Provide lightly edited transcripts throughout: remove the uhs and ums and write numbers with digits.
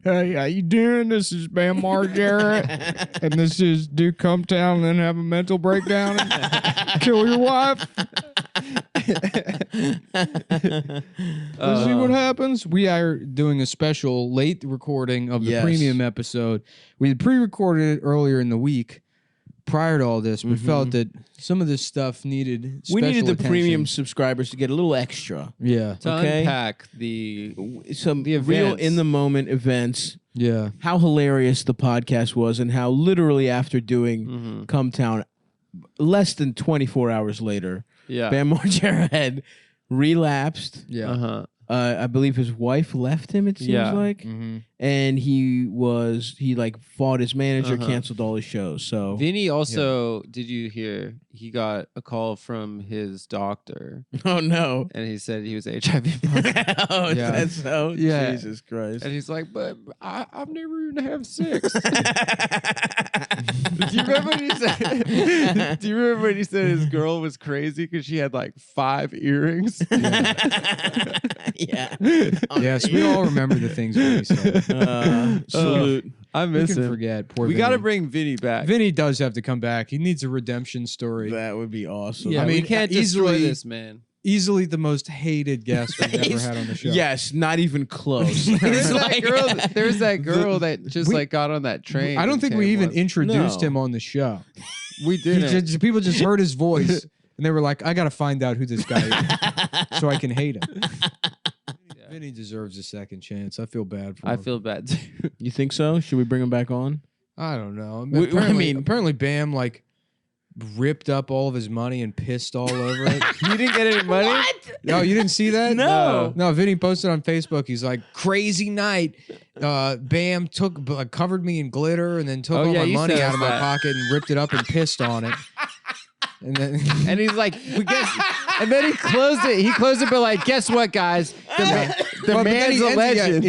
Hey, how you doing? This is Bam Margera, and this is do come town and then have a mental breakdown and kill your wife. Let's see what happens. We are doing a special late recording of the premium episode. We had pre-recorded it earlier in the week prior to all this, but felt that some of this stuff needed special the attention. premium subscribers to get a little extra. Yeah. To unpack some the real in-the-moment events. Yeah. How hilarious the podcast was and how literally after doing Come Town, less than 24 hours later, Bam Margera had relapsed. Yeah. Uh-huh. I believe his wife left him, it seems like. And he fought his manager, canceled all his shows. So Vinny also, did you hear, he got a call from his doctor. Oh, no. And he said he was HIV positive. Oh, that's so? Yeah. Jesus Christ. And he's like, but I've never even had sex. Do you remember when he said? Do you remember when he said his girl was crazy because she had like 5 earrings? Yeah. Yes, we all remember the things Vinny said. Salute. I miss him. Forget. Poor We Vinny. got to bring Vinny back. Vinny does have to come back. He needs a redemption story. That would be awesome. Yeah, I mean, we can't destroy this, man. Easily the most hated guest we've ever had on the show. Yes, not even close. There's that girl that just got on that train. I don't think we even introduced him on the show. We didn't. People just heard his voice and they were like, I got to find out who this guy is so I can hate him. Vinny deserves a second chance. I feel bad for him. I feel bad too. You think so? Should we bring him back on? I don't know. Apparently Bam ripped up all of his money and pissed all over it. You didn't get any money? What? No, you didn't see that? No. No, Vinny posted on Facebook. He's like, crazy night. Bam covered me in glitter and then took all my money out of my pocket and ripped it up and pissed on it. And then he's like, and then he closed it. He closed it, but like, guess what, guys? The man's a legend.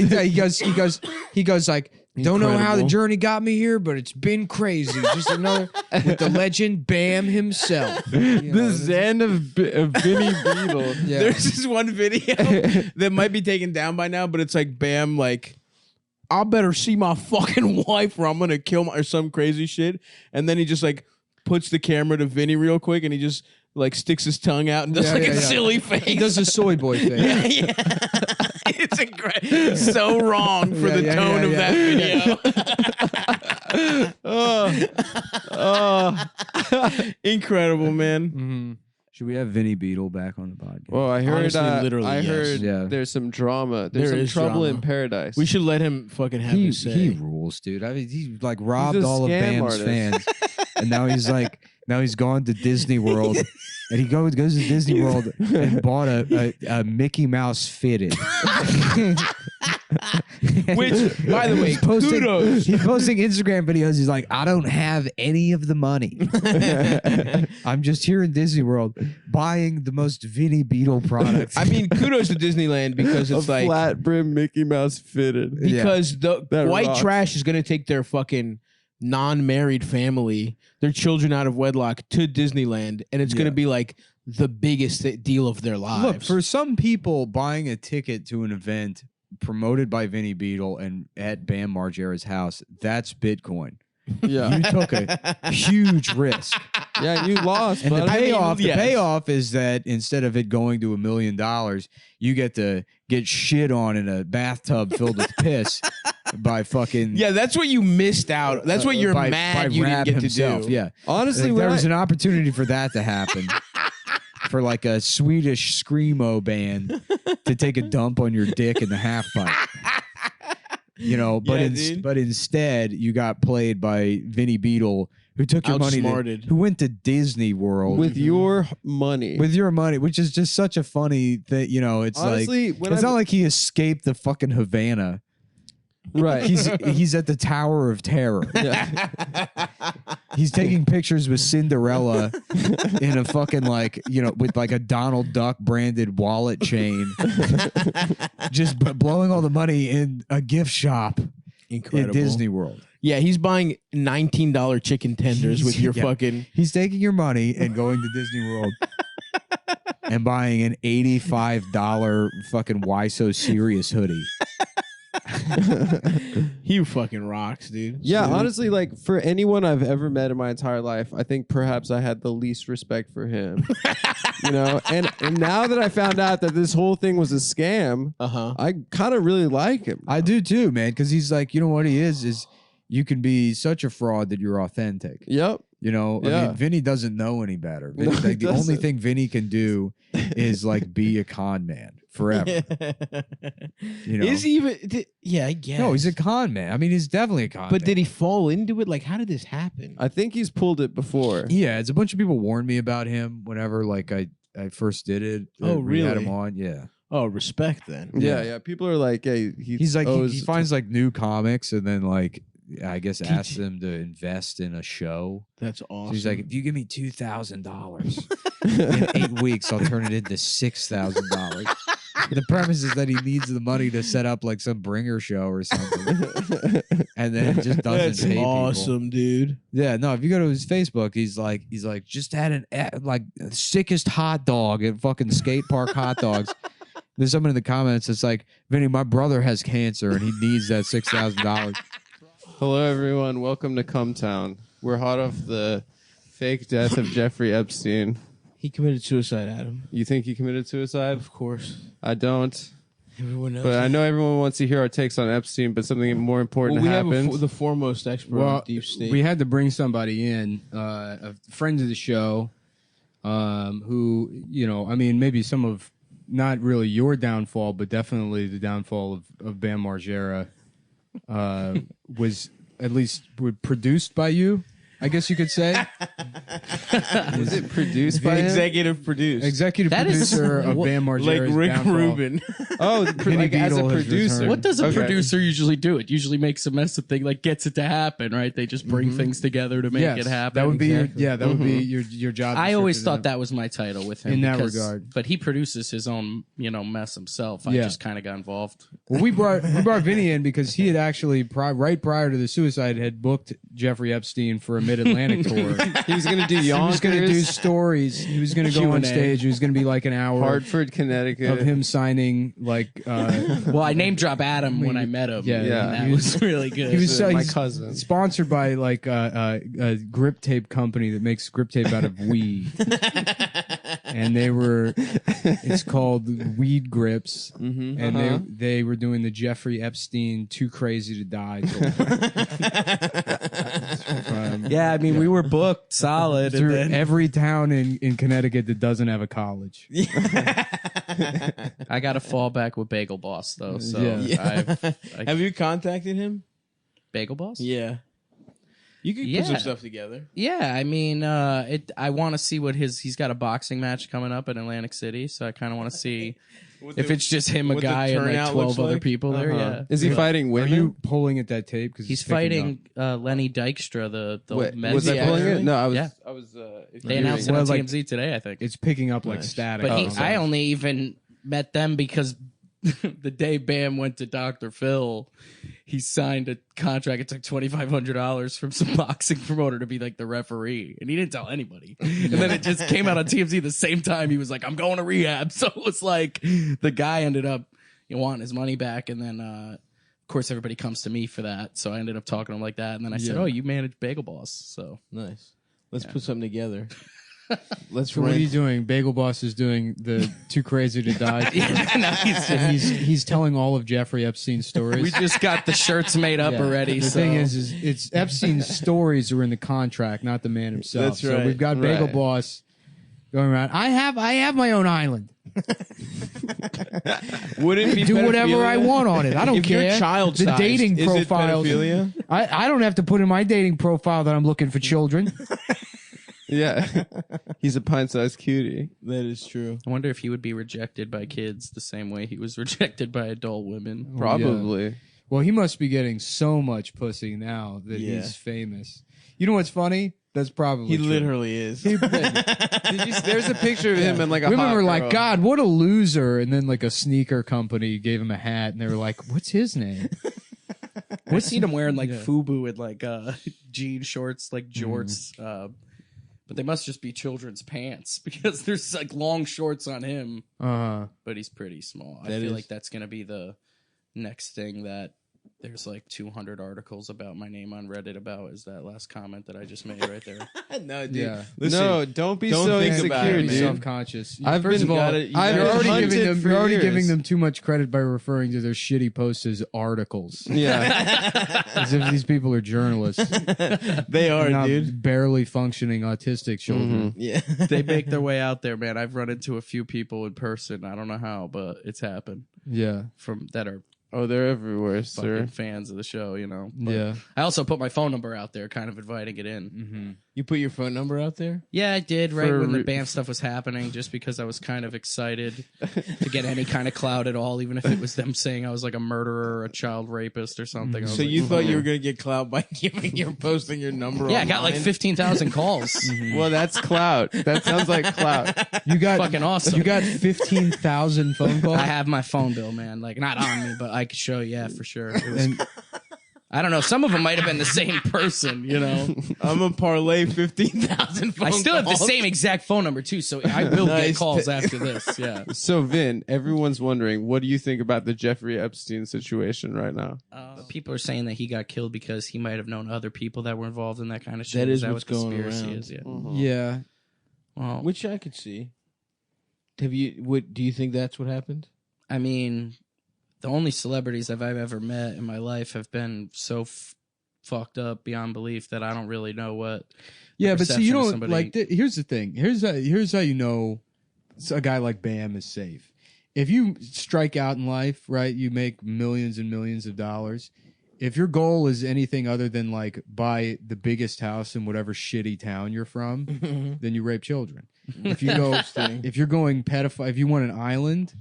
He goes like, don't know how the journey got me here, but it's been crazy. Just another with the legend Bam himself. The Zen of Vinny Beetle. Yeah. There's this one video that might be taken down by now, but it's like Bam I better see my fucking wife or I'm gonna kill or some crazy shit. And then he just puts the camera to Vinny real quick and he just sticks his tongue out and does a silly face. He does a soy boy face. Yeah. It's so wrong for the tone of that video. Incredible, man. Mm-hmm. Should we have Vinny Beetle back on the podcast? Well, I heard. Honestly, heard there's some drama. There's some trouble in paradise. We should let him fucking have his say. He rules, dude. I mean, he robbed all of Bam's fans, and now he's gone to Disney World, and he goes to Disney World and bought a Mickey Mouse fitted. Which, by the way, kudos. He's posting Instagram videos. He's like, I don't have any of the money. I'm just here in Disney World buying the most Vinny Beetle products. I mean, kudos to Disneyland because it's a flat brim Mickey Mouse fitted. Because the white trash is going to take their fucking non-married family, their children out of wedlock to Disneyland, and it's going to be the biggest deal of their lives. Look, for some people, buying a ticket to an event promoted by Vinny Beetle and at Bam Margera's house, that's Bitcoin. Yeah. You took a huge risk. Yeah, you lost. And but the payoff is that instead of it going to $1 million, you get to get shit on in a bathtub filled with piss by fucking... Yeah, that's what you missed out. That's what you're mad you didn't get himself. to do. Yeah. Honestly, there was an opportunity for that to happen. For a Swedish screamo band to take a dump on your dick in the half pipe. But instead you got played by Vinny Beetle, who took your money, who went to Disney World with your money, which is just such a funny thing. It's honestly, it's not like he escaped the fucking Havana. Right. He's at the Tower of Terror. Yeah. He's taking pictures with Cinderella in a fucking with a Donald Duck branded wallet chain. Just blowing all the money in a gift shop. Incredible. In Disney World. Yeah, he's buying $19 chicken tenders with your fucking... He's taking your money and going to Disney World and buying an $85 fucking Why So Serious hoodie. He fucking rocks, dude. Yeah, honestly, like for anyone I've ever met in my entire life, I think perhaps I had the least respect for him. You know, and now that I found out that this whole thing was a scam, I kind of really like him. I do too, man, because he's like, you know what he is you can be such a fraud that you're authentic. Yep. You know, I mean, Vinny doesn't know any better. Vinny, like, the only thing Vinny can do is like be a con man forever. You know, Is he even? Yeah, I guess. no, he's a con man. I mean, he's definitely a con. But man. did he fall into it? Like, how did this happen? I think he's pulled it before. Yeah, it's a bunch of people warned me about him whenever like I first did it. Oh, We had really? him on. Yeah, Oh, respect then. Yeah. People are like, hey, he's like he finds like new comics and then like I guess asks them to invest in a show. That's So awesome. he's like, if you give me $2,000 in 8 weeks, I'll turn it into $6,000. The premise is that he needs the money to set up like some bringer show or something, and then it just doesn't That's pay people. awesome, dude. Yeah, no. If you go to his Facebook, he's like just had like sickest hot dog at fucking skate park hot dogs. There's someone in the comments that's like, Vinny, my brother has cancer and he needs that $6,000. Hello, everyone. Welcome to Cumtown. We're hot off the fake death of Jeffrey Epstein. He committed suicide, Adam. You think he committed suicide? Of course. I don't. Everyone knows. But I know everyone wants to hear our takes on Epstein, but something more important we have happened. the foremost expert on deep state. We had to bring somebody in, a friend of the show, who, you know, I mean, maybe some of, not really your downfall, but definitely the downfall of Bam Margera, was at least produced by you, I guess you could say. Was it produced by him? executive produced. Executive That is- producer of Bam like Margera's Rick downfall. Rubin. Oh, Vinny like as a Beetle has producer. returned. What does a Okay. producer usually do? It usually makes a mess of thing, like gets it to happen, right? They just bring things together to make it happen. That would be Exactly. that would be your job. I always description. thought that was my title with him In that because- regard. but he produces his own, mess himself. I Yeah. just kind of got involved. Well, we brought Vinny in because he had actually right prior to the suicide had booked Jeffrey Epstein for a Mid-Atlantic tour. He was going to do He was going to do Yonkers, stories. He was going to go on Q&A. stage. It was going to be like an hour Hartford, Connecticut. of him signing like. Well, I name drop Adam when I met him. Yeah, and yeah. that was really good. He was my he's cousin. sponsored by like a grip tape company that makes grip tape out of weed, and it's called Weed Grips, and they were doing the Jeffrey Epstein Too Crazy to Die tour. yeah, I mean, we were booked solid. And Through then every town in Connecticut that doesn't have a college. I got to fall back with Bagel Boss, though. So Yeah. Have you contacted him? Bagel Boss? Yeah. You could Yeah. put some stuff together. Yeah, I mean, I want to see what he's got a boxing match coming up in Atlantic City, so I kind of want to see if it's just him, a what the guy, and like turnout 12 looks other like? people there. Yeah, Is he fighting Are women? you pulling at that tape? Because he's fighting Lenny Dykstra, the Wait, Mets was I guy. pulling it? No, I was. Yeah. I was. They announced it Well, on like- TMZ today, I think. It's picking up like static. But Oh, I only even met them because the day Bam went to Dr. Phil, he signed a contract. It took $2,500 from some boxing promoter to be like the referee, and he didn't tell anybody. And then it just came out on TMZ the same time. He was like, "I'm going to rehab." So it was like the guy ended up wanting his money back, and then of course everybody comes to me for that. So I ended up talking to him like that, and then I said, "Oh, you manage Bagel Boss?" So Nice. Let's put something together. Let's So what are you rent. doing? Bagel Boss is doing the Too Crazy to Die. tour. no, he's And he's telling all of Jeffrey Epstein's stories. we just got the shirts made up already. The so. thing is it's Epstein's stories are in the contract, not the man himself. That's So right. we've got Bagel Right. Boss going around. I have my own island. Wouldn't it be Do whatever I pedophilia? want on it. I don't If care. you're child the dating is it profiles. pedophilia? I don't have to put in my dating profile that I'm looking for children. Yeah, he's a pint-sized cutie. That is true. I wonder if he would be rejected by kids the same way he was rejected by adult women. Probably. Well, he must be getting so much pussy now that Yeah. he's famous. You know what's funny? That's probably He true. literally is. Did you, there's a picture of him in like a Women hot were like, girl. God, what a loser. And then like a sneaker company gave him a hat and they were like, what's his name? I seen him wearing like FUBU and like jean shorts, like jorts. But they must just be children's pants because there's like long shorts on him. Uh-huh. But he's pretty small. I That feel is- like that's gonna be the next thing that there's like 200 articles about my name on Reddit about is that last comment that I just made right there. No, dude. Yeah. Listen, No, don't be don't so think about insecure, it, dude. man. Self-conscious. I've First been- of all, gotta- you you're gotta- already hunted giving them. for You're already years. giving them too much credit by referring to their shitty posts as articles, Yeah. as if these people are journalists, They are, not dude. barely functioning autistic children. Yeah. They make their way out there, man. I've run into a few people in person. I don't know how, but it's happened Yeah, from that are Oh, they're everywhere, fucking sir. fans of the show, you know. But yeah. I also put my phone number out there, kind of inviting it in. You put your phone number out there? Yeah, I did right For when the re- BAM stuff was happening, just because I was kind of excited to get any kind of clout at all, even if it was them saying I was like a murderer or a child rapist or something. I was So like, you thought you were gonna get clout by posting your number? yeah, I got like online? 15,000 calls. Well, that's clout. That sounds like clout. You got Fucking awesome. You got 15,000 phone calls. I have my phone bill, man. Like not on me, but I could show you, yeah, for sure. It was, And I don't know. Some of them might have been the same person, you know. I'm gonna parlay 15,000 phone I still have the calls. same exact phone number too, so I will get Nice. calls after this. Yeah. So, Vin, everyone's wondering, what do you think about the Jeffrey Epstein situation right now? People are saying that he got killed because he might have known other people that were involved in that kind of shit. That is that what's what going conspiracy around. is? Yeah. yeah, Well, Which I could see. Have you? What do you think? That's what happened? I mean, the only celebrities I've ever met in my life have been so fucked up beyond belief that I don't really know what. yeah. But see, you perception of don't somebody- like. Here's the thing. Here's how you know a guy like Bam is safe. If you strike out in life, right, you make millions and millions of dollars. If your goal is anything other than like buy the biggest house in whatever shitty town you're from, then you rape children. If you go, if you're going pedophile, if you want an island,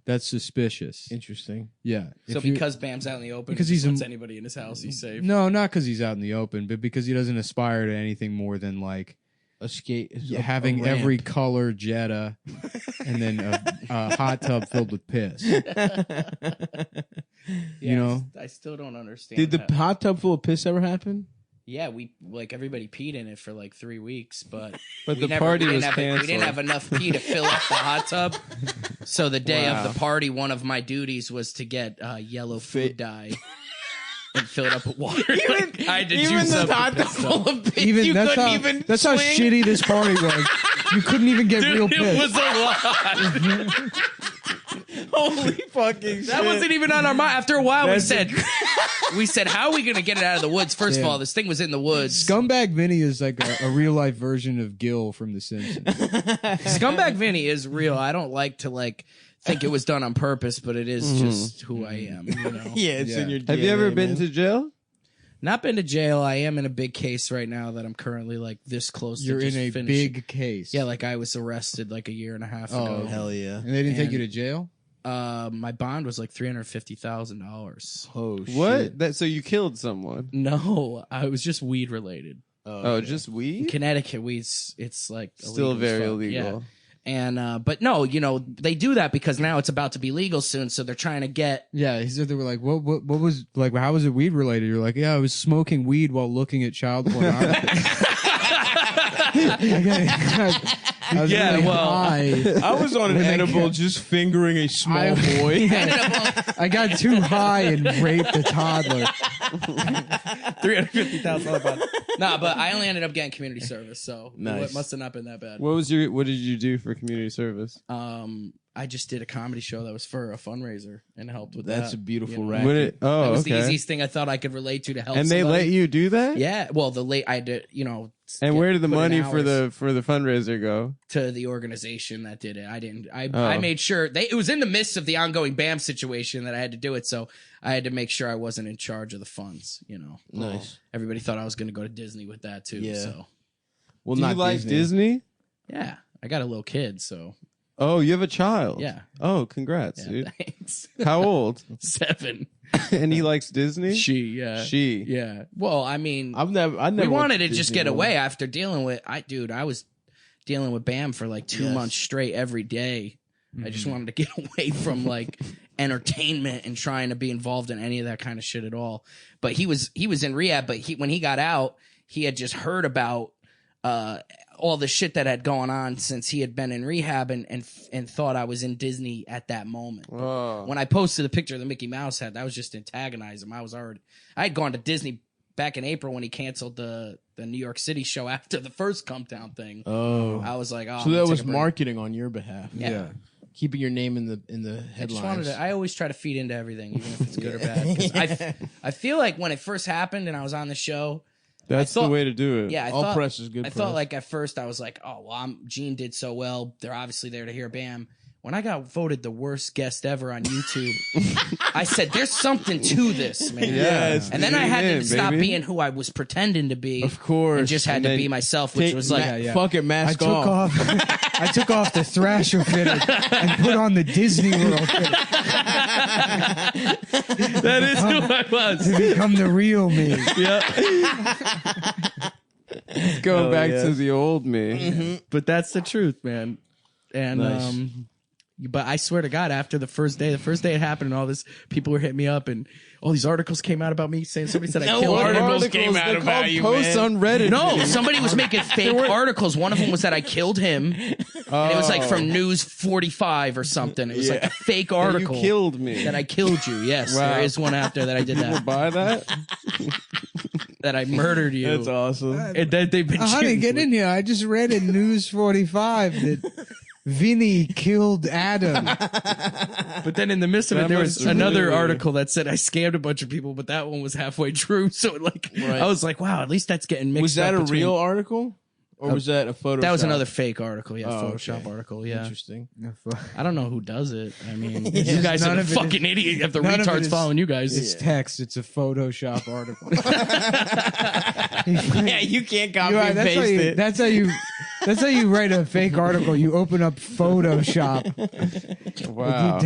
that's suspicious. Interesting. Yeah. So If you- because Bam's out in the open, because because he's he just a- lets anybody in his house, he's safe. no, not because he's out in the open, but because he doesn't aspire to anything more than like A skate. having a ramp. every color Jetta and then a hot tub filled with piss. You know? I still don't understand. Did the hot tub full of piss ever happen? Yeah, we like everybody peed in it for like 3 weeks, but But we the party we was didn't have, we didn't canceled. have enough pee to fill up the hot tub. So the day Wow. of the party, one of my duties was to get yellow food dye and fill it up with water. Like, I had to juice up the piss stuff. of piss, Even you that's couldn't how even that's how swing? shitty this party was. You couldn't even get real Dude, piss. it was a lot. Holy fucking shit. That wasn't even on our mind. After a while, That's we said, how are we going to get it out of the woods? First of Yeah. all, this thing was in the woods. Scumbag Vinny is like a real life version of Gil from The Simpsons. Scumbag Vinny is real. I don't like to think it was done on purpose, but it is just who I am. You know? Yeah, it's Yeah. in your Have you ever DNA, been man. to jail? Not been to jail. I am in a big case right now that I'm currently like this close You're to in just a finishing. big case. Yeah, like I was arrested like a year and a half Oh, ago. Hell yeah. And they didn't take And- you to jail? My bond was like $350,000. Oh, What? shit. That so you killed someone? No, I was just weed related. Oh, okay. just In weed? Connecticut, weed's it's like Still illegal as very fuck. illegal. Yeah. And but no, you know they do that because now it's about to be legal soon, so they're trying to get. Yeah, he said they were like, what was like? How was it weed related? You're like, yeah, I was smoking weed while looking at child pornography. I was Yeah, really well, high. I was on an When they edible can't- just fingering a small I- boy. I got too high and raped a toddler. $350,000 bond. Nah, but I only ended up getting community service, so Nice. it must have not been that bad. What did you do for community service? I just did a comedy show that was for a fundraiser and helped with that. That's a beautiful you know? racket. What it, That oh, was okay. the easiest thing I thought I could relate to help. And they somebody. let you do that? Yeah, well, I did, you know. And where did the put in money for hours the fundraiser go? to the organization that did it? I didn't. I Oh. made sure it was in the midst of the ongoing BAM situation that I had to do it, so I had to make sure I wasn't in charge of the funds. You know, Nice. everybody thought I was going to go to Disney with that too. Yeah. So Well, Do you not like Disney? yeah, I got a little kid, so Oh, you have a child. yeah. Oh, congrats, Yeah, dude. thanks. How old? 7. And he likes Disney? She, yeah, She. yeah. Well, I mean, I never we went wanted to just Disney get World. away after dealing with I was dealing with BAM for like 2 Yes. months straight every day. I just wanted to get away from like entertainment and trying to be involved in any of that kind of shit at all. But he was in rehab, but when he got out, he had just heard about all the shit that had gone on since he had been in rehab and thought I was in Disney at that moment. When I posted the picture of the Mickey Mouse head, that was just to antagonize him. I had gone to Disney back in April when he canceled the New York City show after the first Come Down thing. Oh. I was like, oh. So that was marketing on your behalf. Yeah. Keeping your name in the headlines. I always try to feed into everything, even if it's good or bad. 'Cause I feel like when it first happened and I was on the show, That's the way to do it. yeah, All press is good I press. thought like at first I was like, oh well, Gene did so well. They're obviously there to hear Bam. When I got voted the worst guest ever on YouTube, I said, "There's something to this, man." Yes, and then I had to stop being who I was pretending to be, Of course. and just had to be myself, which was like, fuck it, I mask took off. I took off the Thrasher fitted and put on the Disney World fitted that is who I was. to become the real me. Go back to the old me. But that's the truth, man. And but I swear to God, after the first day it happened, and all this, people were hitting me up, and all these articles came out about me saying somebody said I killed her. articles came out about you, Posts man. on Reddit. No, somebody was making fake articles. One of them was that I killed him. And it was like from News 45 or something. It was like a fake article. You killed me. That I killed you. Yes, Wow. there is one out there that I did People that. buy that? That I murdered you. That's awesome. And that they've been Honey, shooting get for- in here. I just read in News 45 that Vinny killed Adam. But then in the midst of That it, there was must really another weird. article that said I scammed a bunch of people, but that one was halfway true. So like, Right. I was like, wow, at least that's getting mixed Was that up a between- real article? Or was that a photo? That was another fake article. Yeah, Oh, Photoshop okay. article. Yeah. Interesting. I don't know who does it. I mean, It's you just guys are none the of it fucking idiot if the none of it retards is- following you guys. It's text. It's a Photoshop article. Yeah, you can't copy and that's, paste how you, it. that's how you write a fake article. You open up Photoshop. Wow.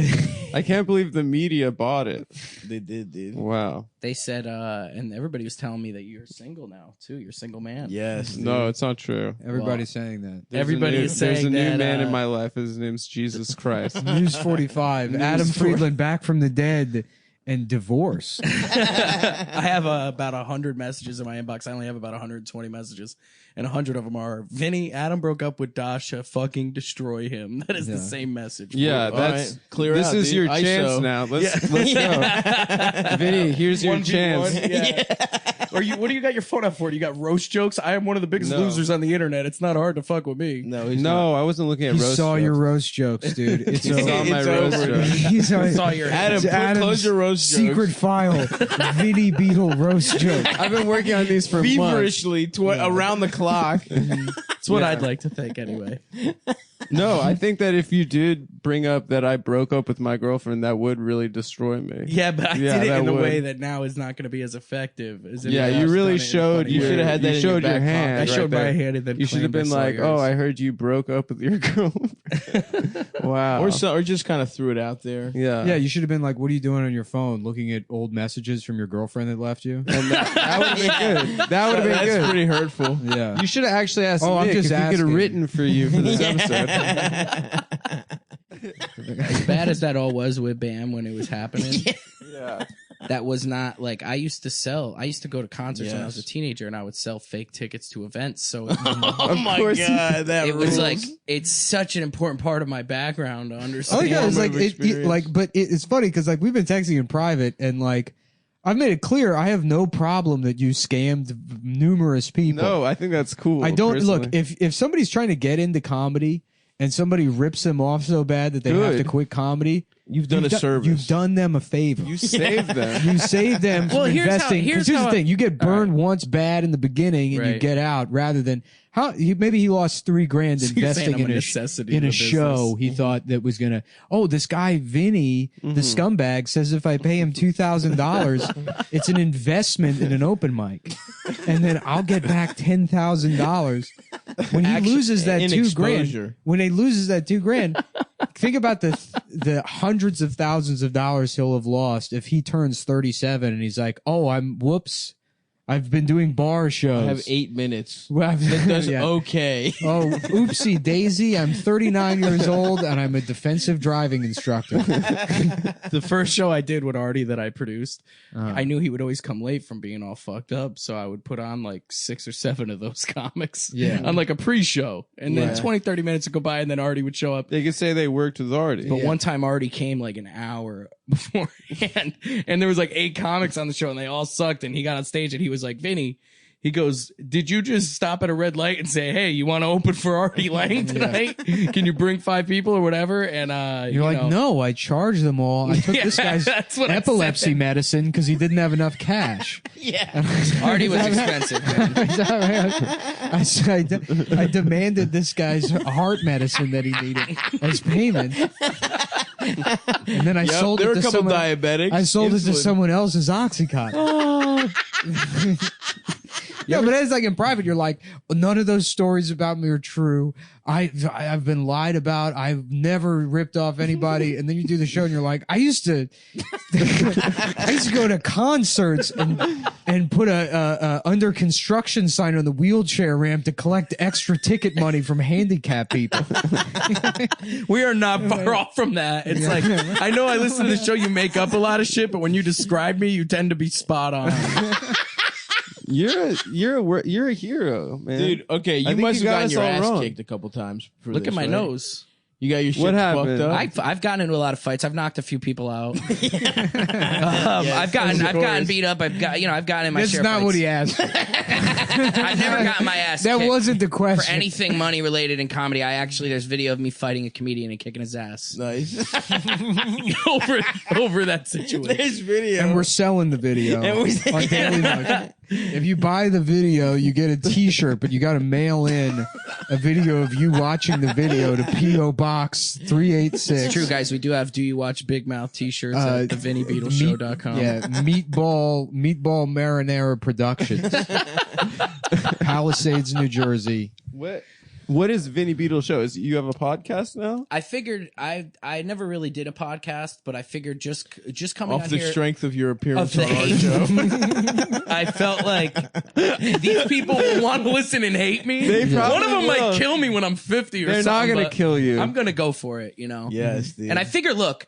I can't believe the media bought it. They did, dude. Wow. They said, and everybody was telling me that you're single now too. You're a single man. Yes. No, it's not true. Everybody's saying that. Everybody is saying There's a new that, man in my life. His name's Jesus Christ. News 45. Adam Friedland back from the dead and divorce. I have about 100 messages in my inbox. I only have about 120 messages, and 100 of them are Vinny. Adam broke up with Dasha. Fucking destroy him. That is the same message. Yeah, All that's right, clear This out, is dude. your ISO. chance now. Let's go. Vinny, here's your 1v1, chance. Yeah. Or what do you got your phone up for? Do you got roast jokes? I am one of the biggest No. losers on the internet. It's not hard to fuck with me. No, he's No, I wasn't looking at He roast saw jokes. your roast jokes, dude. It's He saw my It's roast over, jokes. He saw Saw your Adam, Adam's close your roast secret jokes. file. Vinny Beetle roast joke. I've been working on these for months. Feverishly around the clock. That's what I'd like to think anyway. No, I think that if you did bring up that I broke up with my girlfriend, that would really destroy me. Yeah, but I Yeah, did it that in a would. way that now is not going to be as effective. As if Yeah, I you just really done it in showed. funny You way. should have had that You in showed your your back pocket. hand. I showed right my there. hand and then You should have claimed been I saw like, yours. "Oh, I heard you broke up with your girlfriend." Wow. Or just kind of threw it out there. Yeah. Yeah, you should have been like, "What are you doing on your phone? Looking at old messages from your girlfriend that left you?" And that would have been good. That would have been That's good. pretty hurtful. Yeah. You should have actually asked Oh, I'm Nick just if he could have asking. written for you for this episode. As bad as that all was with Bam when it was happening, Yeah. that was not like I used to go to concerts when I was a teenager, and I would sell fake tickets to events. So Oh my course. god, that it was rules. like it's such an important part of my background to Oh understand. yeah, it's like Formative experience. but it's funny because like we've been texting in private and like I've made it clear I have no problem that you scammed numerous people. No, I think that's cool. I don't personally. look if somebody's trying to get into comedy and somebody rips them off so bad that they have to Good. quit comedy. You've done a service. You've done them a favor. You saved them. You save them Well, from here's how- investing. 'Cause here's here's how the I- thing: you get burned once bad in the beginning, and you Right. get out. Rather than maybe he lost $3,000 So you're saying investing I'm in a a necessity in of a the show. business. He thought that was gonna. Oh, this guy Vinny, the scumbag, says if I pay him $2,000, it's an investment in an open mic, and then I'll get back $10,000 when he loses that in $2,000. exposure. When he loses that $2,000. Think about the hundreds of thousands of dollars he'll have lost if he turns 37 and he's like, "Oh, I've been doing bar shows. I have 8 minutes. Well, That does yeah. okay. Oh, oopsie daisy. I'm 39 years old and I'm a defensive driving instructor. The first show I did with Artie that I produced, I knew he would always come late from being all fucked up, so I would put on like 6 or 7 of those comics on like a pre-show, and then 20-30 minutes would go by and then Artie would show up. They could say they worked with Artie. But one time Artie came like an hour beforehand, and there was like 8 comics on the show and they all sucked, and he got on stage and he was like, Vinny, he goes, did you just stop at a red light and say, hey, you want to open for Artie Lang tonight? Can you bring 5 people or whatever? And You're like, no, I charged them all. I took this guy's that's what I epilepsy said. medicine because he didn't have enough cash. Artie was expensive, man. I demanded this guy's heart medicine that he needed as payment. And then I sold there it were to a couple someone. diabetics. I sold it to insulin. someone else's Oxycontin. Yeah, but it's like in private, you're like, none of those stories about me are true. I've been lied about. I've never ripped off anybody. And then you do the show and you're like, I used to go to concerts and put a under construction sign on the wheelchair ramp to collect extra ticket money from handicapped people. We are not far off from that. It's like, I know I listen to the show, you make up a lot of shit, but when you describe me, you tend to be spot on. You're a hero, man. Dude, okay, you think must you have got gotten us your all ass wrong. kicked a couple times. For Look this, at my right? nose. You got your shit What fucked happened? up. I've gotten into a lot of fights. I've knocked a few people out. I've gotten beat up. I've gotten in my That's share of not fights. what he asked. I've never gotten my ass That kicked wasn't the for question. anything money related in comedy. There's video of me fighting a comedian and kicking his ass Nice. over that situation. There's video. And we're selling the video And we- on Daily Motion. If you buy the video, you get a T-shirt, but you got to mail in a video of you watching the video to P.O. Box 386. It's true, guys. We do have Do You Watch Big Mouth t-shirts at thevinnybeatleshow.com. Meatball Marinara Productions, Palisades, New Jersey. What is Vinny Beetle Show? You have a podcast now? I figured I never really did a podcast, but I figured just coming Off on the here strength of your appearance of on the our hate. show. I felt like these people will want to listen and hate me. They probably One of them will. might kill me when I'm 50 or They're something. not going but to kill you. I'm gonna go for it, you know. Yes, dude. And I figure, look,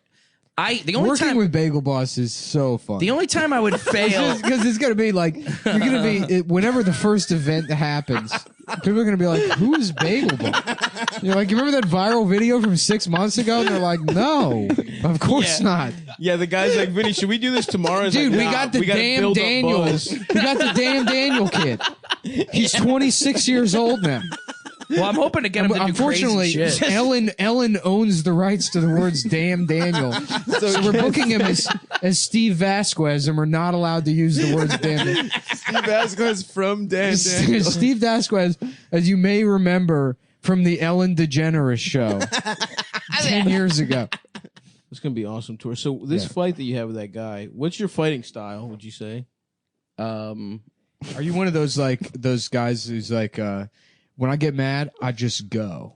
the only Working time with Bagel Boss is so fun. the only time I would fail. Because it's gonna be like you're gonna be whenever the first event happens, people are gonna be like, "Who's Bagel Boss?" You're like, "You remember that viral video from 6 months ago?" And they're like, "No, of course Yeah. not, yeah, the guy's like, Vinny, should we do this tomorrow? It's dude. like, We nah, got the gotta damn build up Daniels. buzz. We got the damn Daniel kid. He's 26 years old now. Well, I'm hoping to get him to do Unfortunately, crazy shit. Ellen owns the rights to the words "damn Daniel," so we're booking him as Steve Vasquez, and we're not allowed to use the words "damn." Steve Vasquez from Dan Daniel. Steve Vasquez, as you may remember from the Ellen DeGeneres show 10 years ago. It's gonna be an awesome tour. So this fight that you have with that guy, what's your fighting style? Would you say? Are you one of those guys who's like, when I get mad, I just go?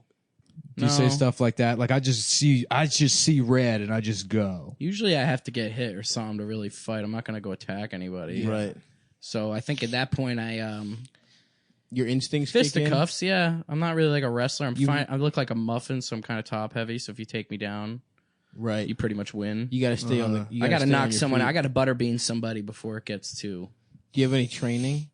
Do you say No. stuff like that? Like I just see red and I just go. Usually I have to get hit or something to really fight. I'm not gonna go attack anybody. Right. So I think at that point I Your instincts kick in? fisticuffs. Yeah, I'm not really like a wrestler. I'm fine. I look like a muffin, so I'm kind of top heavy. So if you take me down, Right. you pretty much win. You got to stay on the. You I got to stay on knock your someone. feet. I got to butterbean somebody before it gets too. Do you have any training?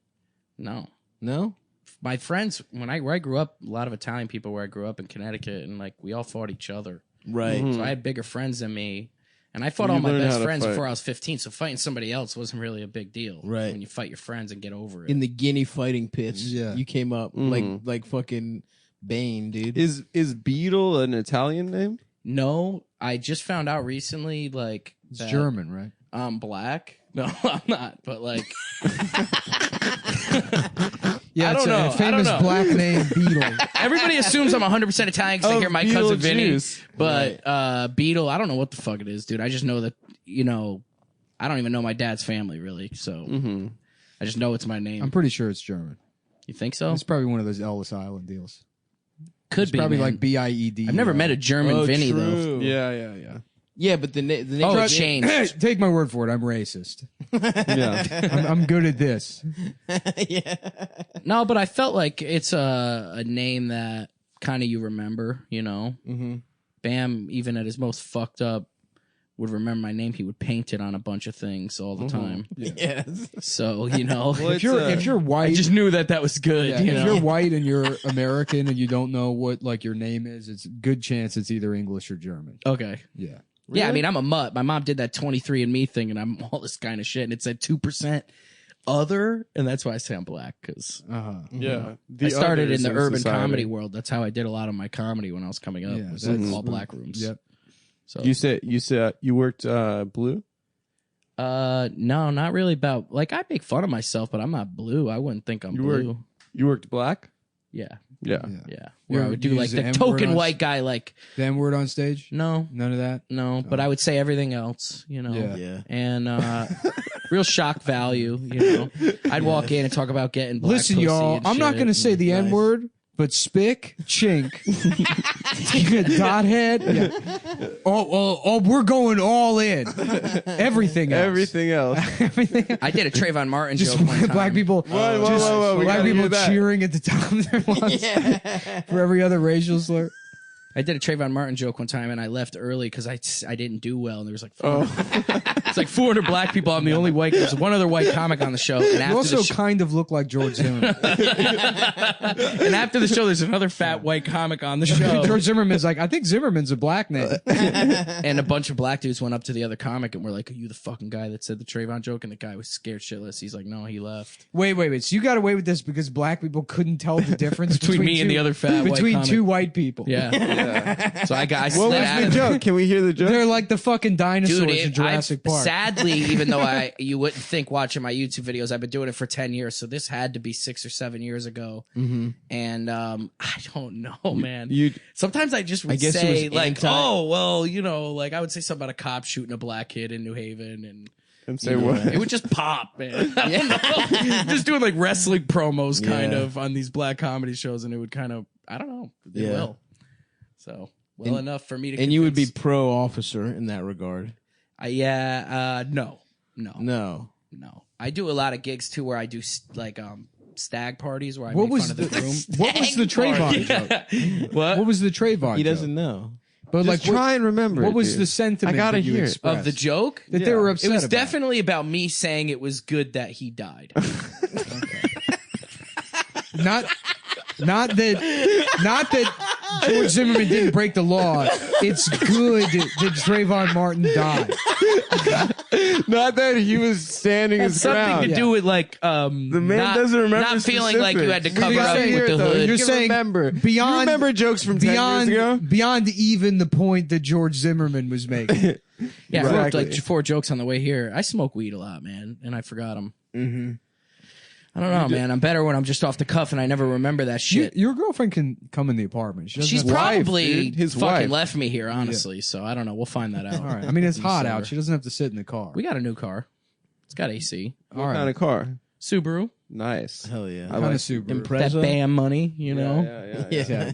No, No. my friends where I grew up, a lot of Italian people where I grew up in Connecticut, and like we all fought each other. Right. So I had bigger friends than me. And I fought You all my learn how best to friends fight. before I was 15, so fighting somebody else wasn't really a big deal. Right. When you fight your friends and get over it. In the Guinea fighting pits, Yeah. you came up like fucking Bane, dude. Is Beetle an Italian name? No, I just found out recently, like, It's that German, right? I'm black. No, I'm not, but like, Yeah, I it's don't know. I a don't famous know. black name, Beetle. everybody assumes I'm 100% Italian because they hear my cousin Vinny. Beetlejuice. But Beetle, I don't know what the fuck it is, dude. I just know that, I don't even know my dad's family, really. So I just know it's my name. I'm pretty sure it's German. You think so? It's probably one of those Ellis Island deals. Could It's be. probably man. like BIED. I've never met a German Vinny, though. true. Yeah. Yeah, but the name. Oh, it changed. Take my word for it. I'm racist. Yeah. I'm good at this. Yeah. No, but I felt like it's a name that kind of you remember, you know? Mm-hmm. Bam, even at his most fucked up, would remember my name. He would paint it on a bunch of things all the time. Yes. So, you know, Well, If you're white, I just knew that was good. yeah, you if know? you're white and you're American and you don't know what like your name is, it's a good chance it's either English or German. Okay. Yeah. Yeah, I mean, I'm a mutt. My mom did that 23andMe thing, and I'm all this kind of shit. And it said 2% other, and that's why I say I'm black, because Yeah. I started in the urban society. comedy world. That's how I did a lot of my comedy when I was coming up. Yeah, was that's- all black rooms. Yep. So You said you worked blue? no, not really about like I make fun of myself, but I'm not blue. I wouldn't think I'm You blue. You worked black? Yeah, Yeah. yeah. Where I would do use like the the M token word on white guy, like The N word on stage? no, None of that? but I would say everything else, you know. Yeah. Yeah. And real shock value, you know. I'd walk in and talk about getting black Listen, pussy y'all, and I'm not shit. going to say the N word, but spick, chink, dot head. Yeah. Oh, we're going all in. Everything else. Everything else. Everything. I did a Trayvon Martin Just joke one time. black people. Whoa, just whoa, we black gotta people hear that. cheering at the top of their lungs for every other racial slur. I did a Trayvon Martin joke one time, and I left early because I didn't do well, and there was like Oh. 400, it's like 400 black people. I'm the only white. There's one other white comic on the show, and You after also the show, kind of look like George Zimmerman. and after the show, there's another fat white comic on the show, George Zimmerman's like, I think Zimmerman's a black name. and a bunch of black dudes went up to the other comic and were like, "Are you the fucking guy that said the Trayvon joke?" And the guy was scared shitless. He's like, "No, he left." Wait. So you got away with this because black people couldn't tell the difference Between me and the other fat white between comic. two white people. Yeah. So I What slid was out the of joke? Can we hear the joke? They're like the fucking dinosaurs Dude, in Jurassic Park. sadly, even though you wouldn't think watching my YouTube videos, I've been doing it for 10 years, so this had to be 6 or 7 years ago. Mm-hmm. And I don't know, man. You Sometimes I just would guess it say was like, anti- oh, well, you know, like I would say something about a cop shooting a black kid in New Haven, and say you know, what? it would just pop, man. I don't know. Just doing like wrestling promos kind Yeah. of on these black comedy shows, and it would kind of, I don't know, it Yeah. will. So well enough for me to. And you would be convince- pro officer in that regard. no. No. I do a lot of gigs too where I do like stag parties where I What make was fun of the groom. What was the Trayvon joke? What? What was the Trayvon He joke? doesn't know. But like like, what, try and remember. what it, was dude. the sentiment I gotta that you hear it. expressed? Of the joke? that they were upset It was about? definitely about me saying it was good that he died. not that George Zimmerman didn't break the law. It's good that Trayvon Martin died. Not that he was standing his Something ground. to do with like the man doesn't remember not feeling like you had to specifics. cover gotta up hear with it, the though. hood. You're You saying remember beyond- You remember jokes from 10 years ago? beyond even the point that George Zimmerman was making. Yeah, I wrote Exactly. like 4 jokes on the way here. I smoke weed a lot, man, and I forgot them. Mm-hmm. I don't know, man. I'm better when I'm just off the cuff and I never remember that shit. Your girlfriend can come in the apartment. She doesn't She's have to- probably dude. His fucking wife. left me here, honestly. So I don't know. We'll find that out. All right. I mean, it's hot December. out. She doesn't have to sit in the car. We got a new car. It's got AC. All What kind right. of car? Subaru. Nice. Hell yeah. Kind of Subaru. That Impreza. BAM money, you know? Yeah.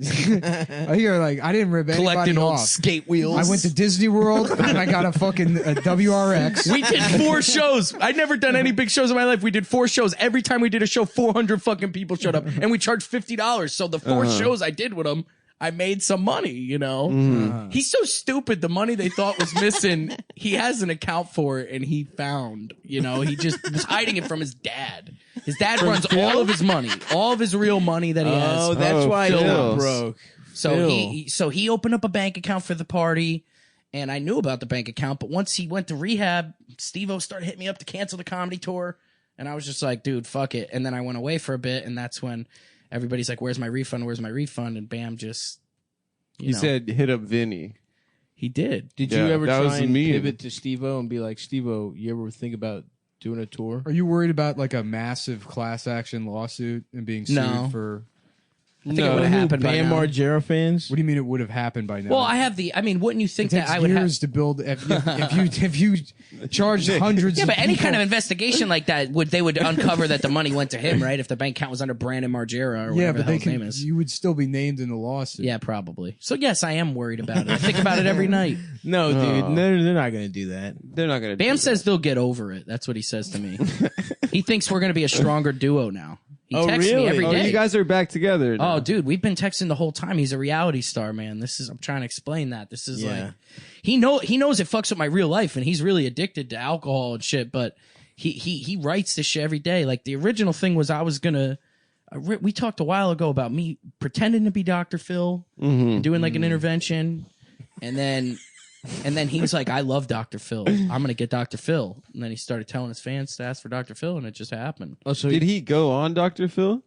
I hear like I didn't rip anybody Collecting old off. skate wheels. I went to Disney World and I got a fucking WRX. We did 4 shows. I'd never done any big shows in my life. We did 4 shows. Every time we did a show, 400 fucking people showed up, and we charged $50. So the 4 shows I did with him, I made some money. You know, he's so stupid. The money they thought was missing, he has an account for it, and he found. You know, he just was hiding it from his dad. His dad runs all of his money, all of his real money that he has. Oh, that's Oh, why he Phil. broke. So Phil. he opened up a bank account for the party, and I knew about the bank account. But once he went to rehab, Steve-O started hitting me up to cancel the comedy tour, and I was just like, dude, fuck it. And then I went away for a bit, and that's when everybody's like, "Where's my refund? Where's my refund?" And bam, just He said, "Hit up Vinny." he did. Did Yeah, you ever that was try and mean. pivot to Steve-O and be like, Steve-O, you ever think about doing a tour? Are you worried about like a massive class action lawsuit and being sued No. for? I think it would have happened by Bam now. Margera fans. What do you mean it would have happened by now? Well, I mean, wouldn't you think it takes that I would have? years to build. If you charged hundreds, Yeah, of but any people- kind of investigation like that they would uncover that the money went to him, right? If the bank account was under Brandon Margera or whatever yeah, the but hell they his name can. is. You would still be named in the lawsuit. Yeah, probably. So yes, I am worried about it. I think about it every night. No, dude, they're not gonna do that. They're not gonna. Bam do says they'll get over it. That's what he says to me. He thinks we're going to be a stronger duo now. He Oh, texts me really? every that. day. Oh, you guys are back together. now. Oh, dude, we've been texting the whole time. He's a reality star, man. I'm trying to explain that. This is Yeah. like, he knows it fucks with my real life, and he's really addicted to alcohol and shit. But he writes this shit every day. Like the original thing was, I was gonna. We talked a while ago about me pretending to be Dr. Phil and doing like an intervention, and then he was like, "I love Dr. Phil. I'm gonna get Dr. Phil." And then he started telling his fans to ask for Dr. Phil, and it just happened. Oh, so Did he go on Dr. Phil?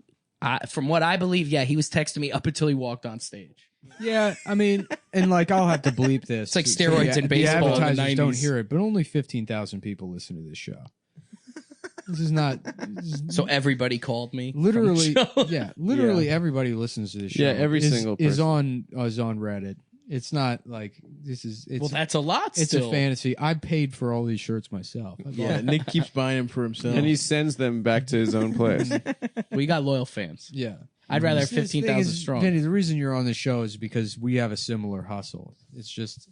From what I believe, yeah, he was texting me up until he walked on stage. Yeah, I mean, and like I'll have to bleep this. It's like steroids in baseball in The the advertisers don't 90s. hear it, but only 15,000 people listen to this show. This is not So everybody called me. from literally. the show. Yeah, literally everybody who listens to this show. Yeah, every is, single is person. on Reddit. It's not like this is. It's, Well, that's a lot. it's Still. a fantasy. I paid for all these shirts myself. yeah, Nick keeps buying them for himself. And he sends them back to his own place. We got loyal fans. Yeah. I'd rather have The thing 15,000 is, strong. Vinny, the reason you're on the show is because we have a similar hustle. It's just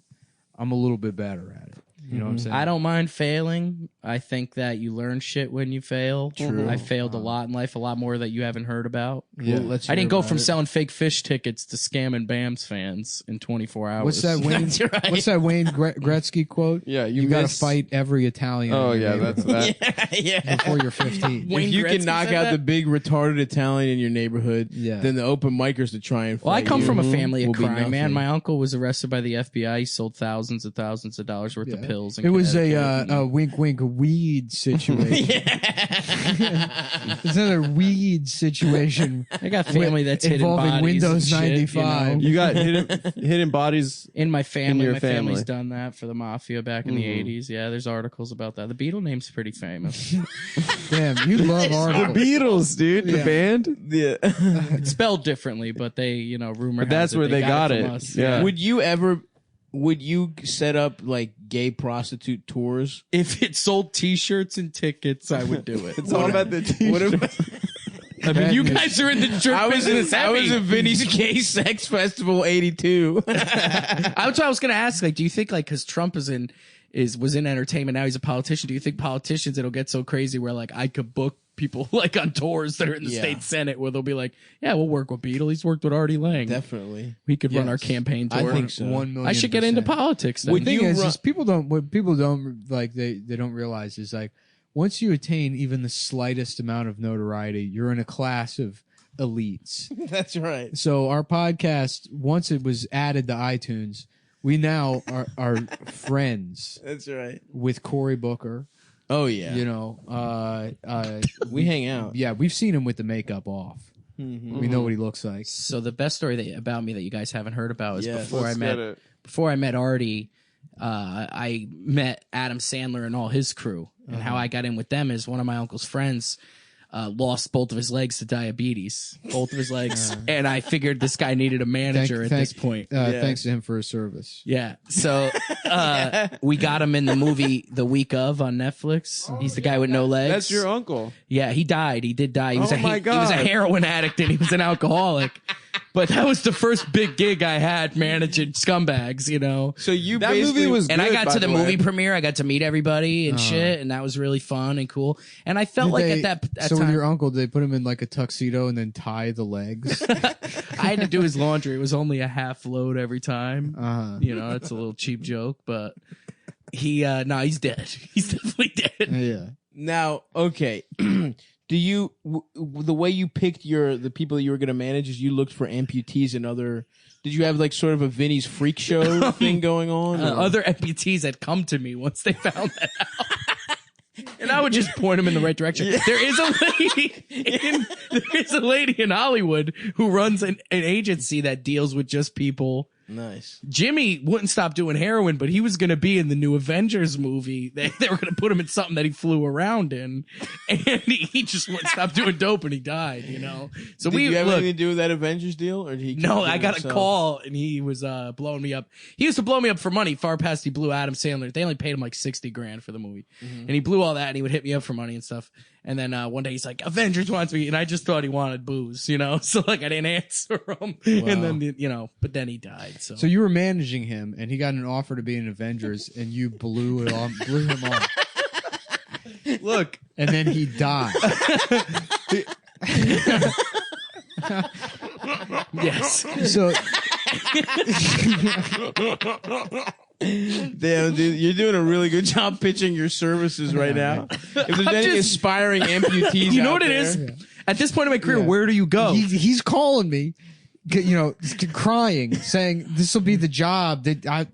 I'm a little bit better at it. You know what I'm saying? I don't mind failing. I think that you learn shit when you fail. True. I failed a lot in life, a lot more that you haven't heard about. Yeah. Let's I hear didn't go about from it. selling fake fish tickets to scamming Bam's fans in 24 hours. What's that Wayne? That's right. What's that Wayne Gretzky quote? Yeah, you got to miss- fight every Italian. Oh in your yeah, that's neighborhood that. yeah. before you're 15. Wayne If you Gretzky can knock said out that? the big retarded Italian in your neighborhood, Yeah. then the open micers to try and fight Well, I come you from a family of will be crime, man. nothing. My uncle was arrested by the FBI. He sold thousands of dollars worth of Yeah. pills. In It was Connecticut. a wink wink weed situation. It's another weed situation I got family that's hidden involving bodies Windows and shit, 95. You got hidden bodies. In my family, your my family. family's done that for the mafia back in the 80s. Yeah, there's articles about that. The Beatle name's pretty famous. Damn, you love articles. Beatles, dude. The Yeah. band. Yeah. It's spelled differently, but they, rumor But that's has it where they got from it. us. Yeah. Would you set up like gay prostitute tours? If it sold T-shirts and tickets, I would do it. It's all about the What t-shirt. if I mean, you guys are in the shirt I was business. in Vinny's Gay Sex Festival '82. That's what I was going to ask. Like, do you think, like, because Trump was in entertainment, now he's a politician. Do you think politicians, it'll get so crazy where, like, I could book people, like, on tours that are in the Yeah. state Senate where they'll be like, yeah, we'll work with Beatle. He's worked with Artie Lang. Definitely. We could run our Yes. campaign I tour. think so. 1,000,000%. I should get into politics then. Would The thing you is, run- is what people don't like they don't realize is like once you attain even the slightest amount of notoriety, you're in a class of elites. That's right. So our podcast, once it was added to iTunes, we now are friends That's right. with Cory Booker. Oh yeah. You know, We hang out. yeah, we've seen him with the makeup off. We know what he looks like. So the best story about me that you guys haven't heard about is Yes. before I met Artie, I met Adam Sandler and all his crew. And how I got in with them is one of my uncle's friends lost both of his legs to diabetes, both of his legs, and I figured this guy needed a manager at this point. Thanks to him for his service. Yeah. So we got him in the movie The Week Of on Netflix. He's the guy with no legs. That's your uncle. Yeah, he died. He did die. He was Oh he my was a God. heroin addict and he was an alcoholic. But that was the first big gig I had managing scumbags, So you That basically movie was And I good, got by to the way. movie premiere. I got to meet everybody and shit, and that was really fun and cool. And I felt like at that so with time, your uncle, did they put him in like a tuxedo and then tie the legs? I had to do his laundry. It was only a half load every time. Uh-huh. It's a little cheap joke, but he's dead. He's definitely dead. Yeah. now okay. Do you the way you picked the people that you were going to manage is you looked for amputees and other? Did you have like sort of a Vinny's freak show thing going on? or- Other amputees had come to me once they found that out. And I would just point them in the right direction. There is a lady in Hollywood who runs an agency that deals with just people Nice. Jimmy wouldn't stop doing heroin, but he was going to be in the new Avengers movie. They were going to put him in something that he flew around in, and he just wouldn't stop doing dope, and he died. So Did you have anything to do with that Avengers deal, or did he? No, I got a call, and he was blowing me up. He used to blow me up for money, far past he blew Adam Sandler. They only paid him like $60,000 for the movie, and he blew all that, and he would hit me up for money and stuff. And then one day he's like, Avengers wants me, and I just thought he wanted booze, so like I didn't answer him, and then but then he died. So you were managing him, and he got an offer to be in Avengers, and you blew him off. Look, and then he died. Yes. so Damn, dude, you're doing a really good job pitching your services right now. If there's any aspiring amputees, you know what there, it is? At this point in my career, where do you go? he's calling me, crying, saying this will be the job that I'll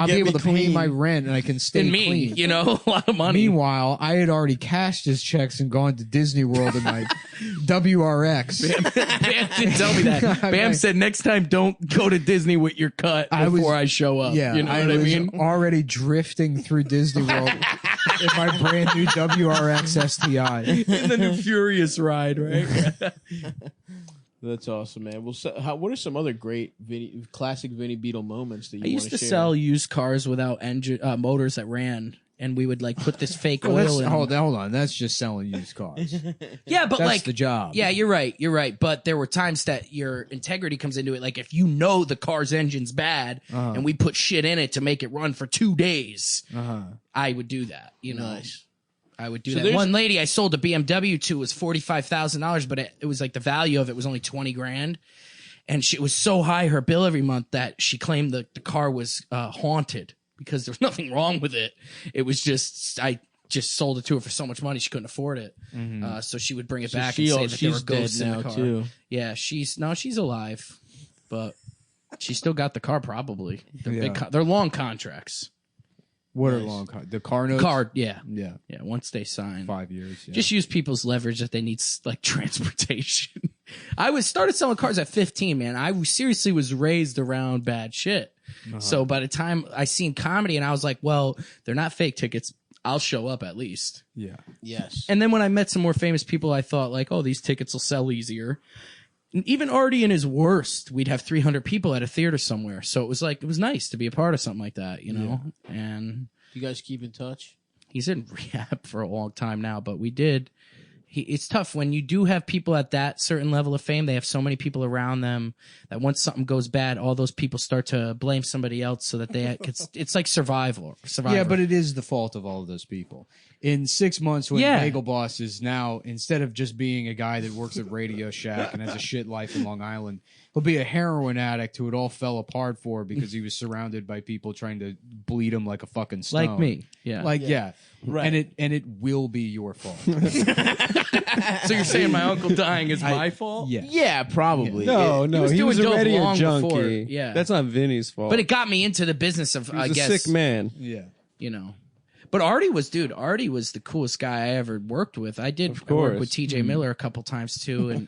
be able to pay my rent and I can stay and clean. a lot of money. Meanwhile, I had already cashed his checks and gone to Disney World in my WRX. Bam didn't tell me that. Bam said next time don't go to Disney with your cut before I show up. Yeah, you know what I mean? Already drifting through Disney World in my brand new WRX STI. In the new Furious ride, right? That's awesome, man. Well, what are some other great classic Vinny Beetle moments that you I used to share? sell used cars without engine motors that ran, and we would like put this fake oil in. Hold on, that's just selling used cars. Yeah, but That's like the job. Yeah, you're right. But there were times that your integrity comes into it. Like if you know the car's engine's bad, and we put shit in it to make it run for 2 days, I would do that. Nice. I would do that. One lady I sold a BMW to was $45,000, but it was like the value of it was only $20,000, and it was so high her bill every month that she claimed the car was haunted because there was nothing wrong with it. It was just I just sold it to her for so much money she couldn't afford it. So she would bring it back and say that there were ghosts in the car. Too. Yeah, she's alive, but she still got the car probably. They're long contracts. What are long the car notes? Yeah. Once they sign 5 years. Yeah. Just use people's leverage that they need like transportation. I started selling cars at 15, man. I seriously was raised around bad shit. So by the time I seen comedy and I was like, well, they're not fake tickets. I'll show up at least. Yeah. Yes. And then when I met some more famous people, I thought like, oh, these tickets will sell easier. And even Artie in his worst, we'd have 300 people at a theater somewhere. So it was nice to be a part of something like that, And you guys keep in touch? He's in rehab for a long time now, but we did. It's tough when you do have people at that certain level of fame. They have so many people around them that once something goes bad, all those people start to blame somebody else so that it's like Survivor. Yeah, but it is the fault of all of those people. In 6 months, when Bagel Boss is now, instead of just being a guy that works at Radio Shack and has a shit life in Long Island, he'll be a heroin addict who it all fell apart for because he was surrounded by people trying to bleed him like a fucking stone. Like me. Yeah. Right. And it will be your fault. So you're saying my uncle dying is my fault? Yeah. Yeah, probably. No, he was doing dope already a long junkie. before. Yeah. That's not Vinny's fault. But it got me into the business of, he was I a guess. sick man. Yeah. But Artie was the coolest guy I ever worked with. I work with TJ Miller a couple times too,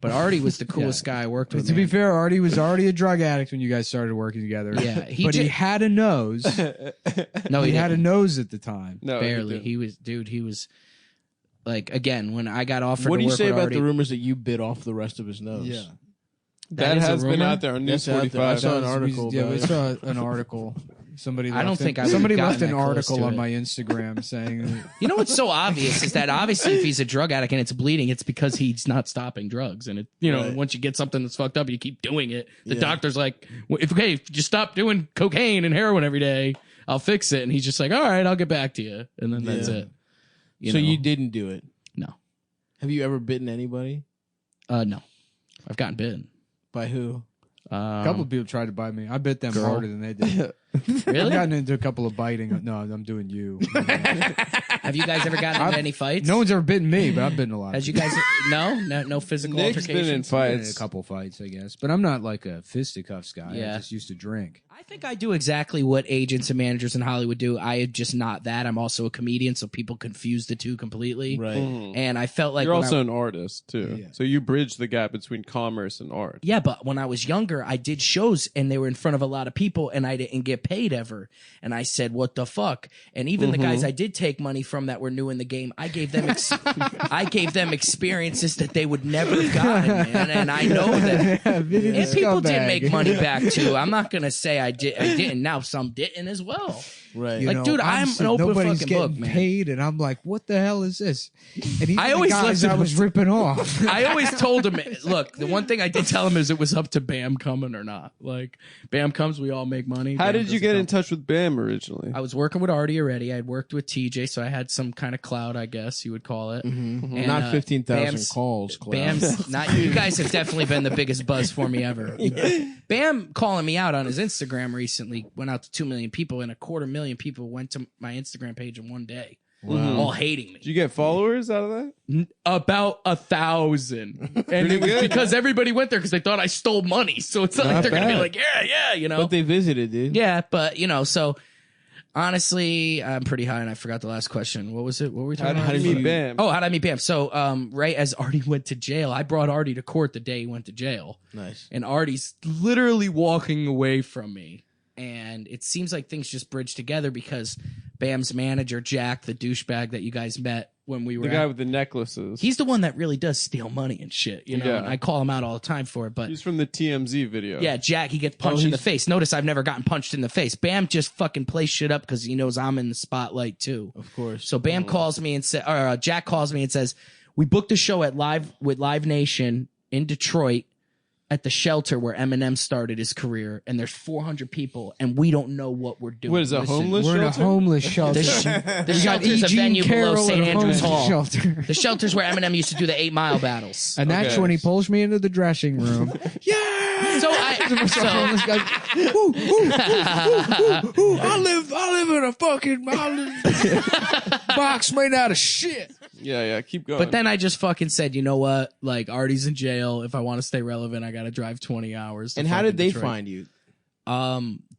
but Artie was the coolest guy I worked with. To be fair, Artie was already a drug addict when you guys started working together. Yeah, he had a nose. No, he had a nose at the time. No, barely. He was like, again, when I got offered. What do you say about Artie, the rumors that you bit off the rest of his nose? Yeah. That is a has been rumor? out there on News That's out there. I 45. saw an article. Yeah, about we it. saw an article. Somebody left somebody left an that close article to on it. my Instagram saying that, You know what's so obvious is that obviously if he's a drug addict and it's bleeding, it's because he's not stopping drugs. And Right. once you get something that's fucked up, you keep doing it. The doctor's like, if you stop doing cocaine and heroin every day, I'll fix it. And he's just like, all right, I'll get back to you. And then that's it. You didn't do it? No. Have you ever bitten anybody? No. I've gotten bitten. By who? a couple of people tried to buy me. I bit them harder than they did. I've Really? gotten into a couple of biting. No, I'm doing you. Have you guys ever gotten into any fights? No one's ever bitten me, but I've bitten a lot. Has you guys? No physical Nick's been in altercations. Been in a fights. couple fights, I guess, but I'm not like a fisticuffs guy. Yeah. I just used to drink. I think I do exactly what agents and managers in Hollywood do. I am just not that. I'm also a comedian, so people confuse the two completely. Right. And I felt like You're when also I- an artist too, Yeah. so you bridge the gap between commerce and art. yeah, but when I was younger, I did shows and they were in front of a lot of people, and I didn't get paid ever. And I said, "What the fuck?" And even the guys I did take money from that were new in the game, I gave them I gave them experiences that they would never have gotten, man. And I know that. And people did make money back too. I'm not gonna say I didn't. Now some didn't as well. Right. You Like, know, dude, I'm honestly, an open nobody's fucking getting book, man. paid, and I'm like, what the hell is this? And even I the always guys left I it was ripping off. I always told him, look, the one thing I did tell him is it was up to Bam coming or not. Like, Bam comes, we all make money. How Bam did you doesn't get in come. touch with Bam originally? I was working with Artie already. I had worked with TJ, so I had some kind of clout, I guess you would call it. And, Not 15,000 Bam's- calls. Klaus. Bam's not. You guys have definitely been the biggest buzz for me ever. Bam calling me out on his Instagram recently went out to 2 million people, and 250,000 people went to my Instagram page in one day, all hating Did me. you get followers out of that? About 1,000, and it was good. because everybody went there because they thought I stole money. So it's not like Not they're gonna be bad. like, yeah, you know. But they visited, dude. Yeah, but so honestly, I'm pretty high, and I forgot the last question. What was it? What were we talking about? How did you meet Bam? Oh, how did I meet Bam? So, right as Artie went to jail, I brought Artie to court the day he went to jail. Nice. And Artie's literally walking away from me. And it seems like things just bridged together because Bam's manager, Jack, the douchebag that you guys met when we were The guy with the necklaces. he's the one that really does steal money and shit, you know. Yeah. And I call him out all the time for it, but He's from the TMZ video. yeah, Jack, he gets punched in the face. Notice I've never gotten punched in the face. Bam just fucking plays shit up because he knows I'm in the spotlight too. Of course. So Bam calls me and Jack calls me and says, "We booked a show at Live Nation in Detroit at the shelter where Eminem started his career, and there's 400 people, and we don't know what we're doing." What is a homeless We're in a shelter? homeless shelter. The shelter's a venue below St. Andrews Hall. Shelter. The shelter's where Eminem used to do the 8 Mile battles. And that's Okay. when he pulls me into the dressing room. So Homeless guy, I live in a fucking box made out of shit. Yeah, keep going. But then I just fucking said, you know what? Like, Artie's in jail. If I want to stay relevant, I got to drive 20 hours. to And how fucking did they Detroit. find you?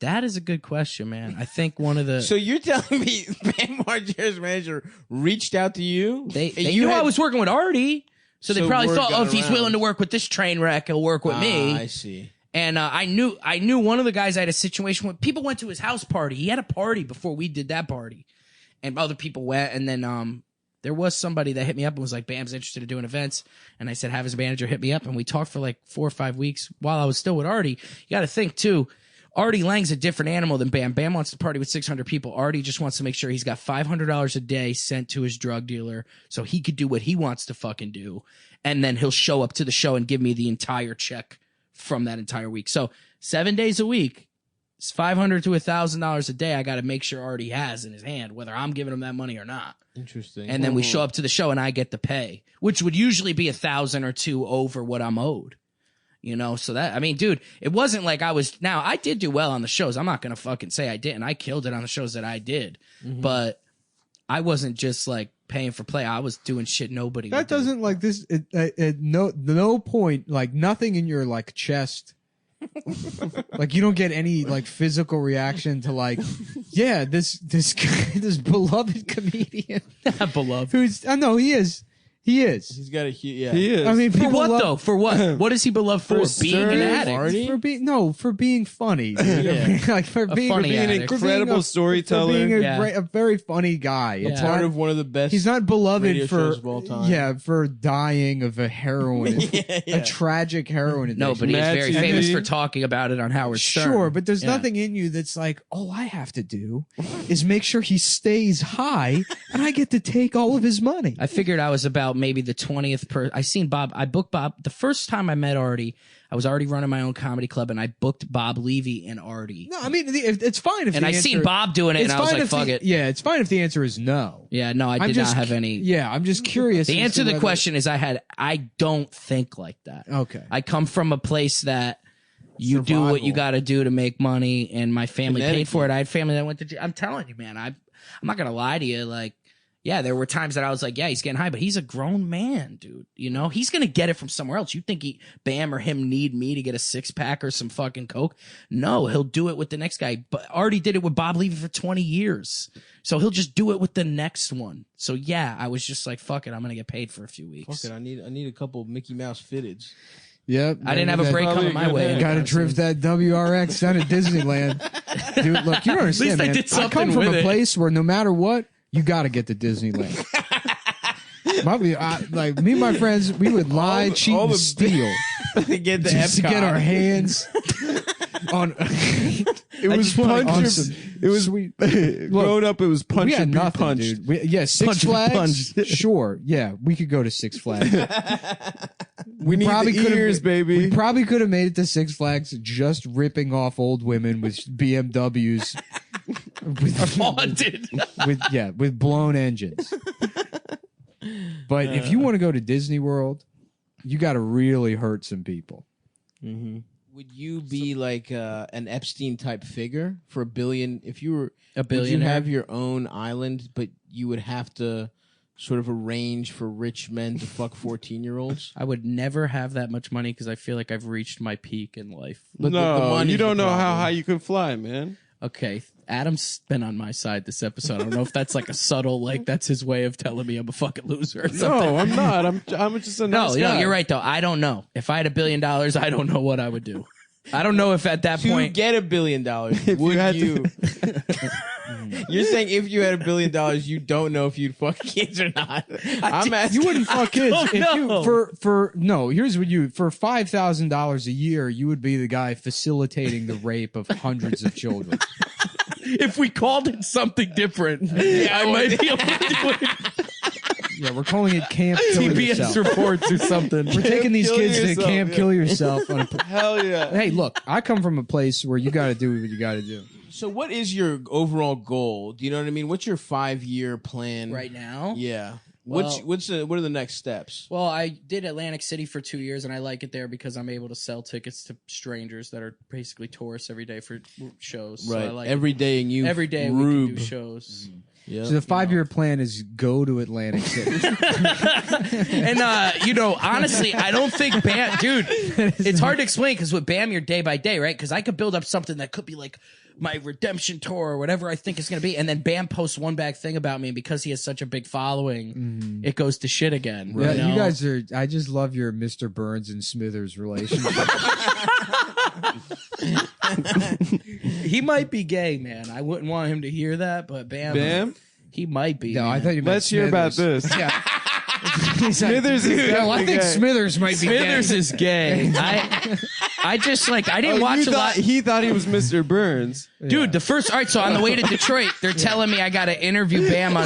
That is a good question, man. I think one of the So you're telling me Bam Margera's manager reached out to you? they And you knew I had- was working with Artie, so they So probably word thought, got oh, if he's around. willing to work with this train wreck, he'll work with me. I see. And I knew one of the guys I had a situation with. People went to his house party. He had a party before we did that party, and other people went. And then there was somebody that hit me up and was like, "Bam's interested in doing events." And I said, "Have his manager hit me up." And we talked for like 4 or 5 weeks while I was still with Artie. You got to think too. Artie Lang's a different animal than Bam. Bam wants to party with 600 people. Artie just wants to make sure he's got $500 a day sent to his drug dealer so he could do what he wants to fucking do. And then he'll show up to the show and give me the entire check from that entire week. So 7 days a week, it's $500 to $1,000 a day. I got to make sure Artie has in his hand, whether I'm giving him that money or not. Interesting. And then we show up to the show and I get the pay, which would usually be $1,000 or $2,000 over what I'm owed. You know, so that, I mean, dude, it wasn't like I did do well on the shows. I'm not going to fucking say I didn't. I killed it on the shows that I did, but I wasn't just like paying for play. I was doing shit nobody would That do. doesn't like this. No point. Like nothing in your like chest. Like you don't get any like physical reaction to like, yeah, this guy, this beloved comedian beloved. who's I know he is. he's got a huge, yeah. he is. I mean, For people what love- though? For what? What is he beloved for? For Being an stern addict. Artie? for being funny. Dude. Yeah. Like for being funny being an addict. incredible storyteller. For being Yeah. a very funny guy. Yeah. It's Part not- of one of the best. He's not beloved radio for shows of all time. yeah, for dying of a heroin, a tragic heroin addiction. No, but he's Mad very TV. famous for talking about it on Howard Stern. Sure, but there's Yeah. nothing in you that's like, all I have to do is make sure he stays high, and I get to take all of his money. I figured I was about maybe the 20th person. I seen Bob. I booked Bob. The first time I met Artie, I was already running my own comedy club, and I booked Bob Levy and Artie. No, I mean it's fine if And the I answer, seen Bob doing it, It's and I was fine like, if fuck the- it. Yeah, it's fine if the answer is no. Yeah, no, I I'm did just not have any. Yeah, I'm just curious. The as answer to the whether- question is I don't think like that. Okay. I come from a place that, You do what you Survival. got to do to make money, and my family paid for it. Connecticut. I had family that went to jail. I'm telling you, man, I'm not gonna lie to you. Like, yeah, there were times that I was like, yeah, he's getting high, but he's a grown man, dude. You know, he's gonna get it from somewhere else. You think Bam or him need me to get a 6-pack or some fucking coke? No, he'll do it with the next guy. But already did it with Bob Levy for 20 years, so he'll just do it with the next one. So yeah, I was just like, fuck it, I'm gonna get paid for a few weeks. Fuck it, I need a couple Mickey Mouse fitteds. Yep. I didn't have a break coming my way. Got to drift that WRX down at Disneyland. Dude, look, you don't understand, least I man. did something come from with a it. place where no matter what, you got to get to Disneyland. Like me and my friends, we would lie, cheat, all and the- steal To get the just to get our hands on. It was on punch. some It was sweet. growing up. It was punch We had and be nothing, punched. dude. Yeah, Six Punch and Flags. punch. Sure, yeah, we could go to Six Flags. We need probably the could've- ears, baby. We probably could have made it to Six Flags just ripping off old women with BMWs Haunted. with blown engines. But if you want to go to Disney World, you got to really hurt some people. Would you be like an Epstein type figure for $1 billion? If you were A would you billionaire? have your own island, but you would have to sort of arrange for rich men to fuck 14-year-olds? I would never have that much money because I feel like I've reached my peak in life. But no, the money's you don't the know how problem. high you could fly, man. Okay, Adam's been on my side this episode. I don't know if that's like a subtle, like that's his way of telling me I'm a fucking loser or something. No, I'm not. I'm just a nice No, guy. you're right though. I don't know. If I had $1 billion, I don't know what I would do. I don't know if at that To point. get $1 billion, you would had you? You're saying if you had $1 billion, you don't know if you'd fuck kids or not. I'm asking. You wouldn't fuck kids don't if you know. for no. Here's what you for $5,000 a year, you would be the guy facilitating the rape of hundreds of children. If we called it something different, I might be able to do it. Yeah, we're calling it Camp Kill TBS Yourself. reports or something. We're taking these Kill kids to yourself, Camp yeah. Kill Yourself. On a, Hell yeah. hey, look, I come from a place where you got to do what you got to do. So, what is your overall goal? Do you know what I mean? What's your 5-year plan Right now? Yeah. Well- What are the next steps? Well, I did Atlantic City for 2 years, and I like it there because I'm able to sell tickets to strangers that are basically tourists every day for shows. So I Right. like every day, and you every day we rube. can do shows. Yeah. So the 5-year plan is go to Atlantic City. And honestly, I don't think Bam, dude. It's hard to explain because with Bam, you're day by day, right? Because I could build up something that could be like my redemption tour or whatever I think it's gonna be, and then Bam posts one bad thing about me, and because he has such a big following, it goes to shit again. Yeah, know? you guys are. I just love your Mr. Burns and Smithers relationship. He might be gay, man. I wouldn't want him to hear that, but Bam, Bam? He might be. No, man. I thought you meant Let's hear about Smithers. this. Yeah. Smithers is I definitely think gay. Smithers might be Smithers gay. is gay. I just like I didn't watch a lot. He thought he was Mr. Burns. Dude, the first. All right, so on the way to Detroit, they're telling me I got to interview Bam on.